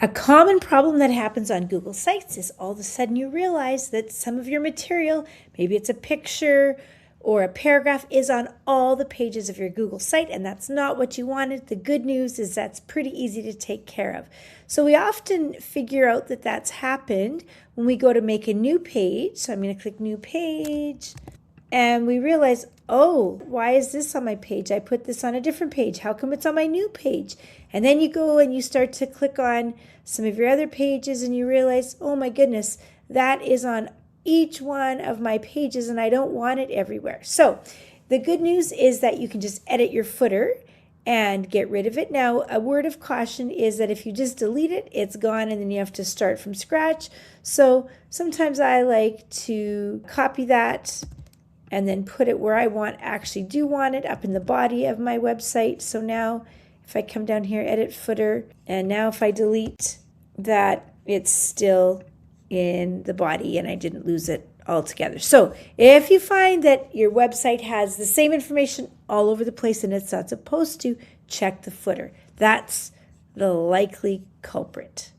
A common problem that happens on Google Sites is all of a sudden you realize that some of your material, maybe it's a picture or a paragraph, is on all the pages of your Google site, and that's not what you wanted. The good news is that's pretty easy to take care of. So we often figure out that that's happened when we go to make a new page. So I'm going to click New Page, and we realize, oh, why is this on my page? I put this on a different page. How come it's on my new page? And then you go and you start to click on some of your other pages and you realize, oh my goodness, that is on each one of my pages and I don't want it everywhere. So the good news is that you can just edit your footer and get rid of it. Now, a word of caution is that if you just delete it, it's gone and then you have to start from scratch. So sometimes I like to copy that and then put it where I actually do want it, up in the body of my website. So now if I come down here, edit footer, and now if I delete that, it's still in the body and I didn't lose it altogether. So if you find that your website has the same information all over the place and it's not supposed to, check the footer. That's the likely culprit.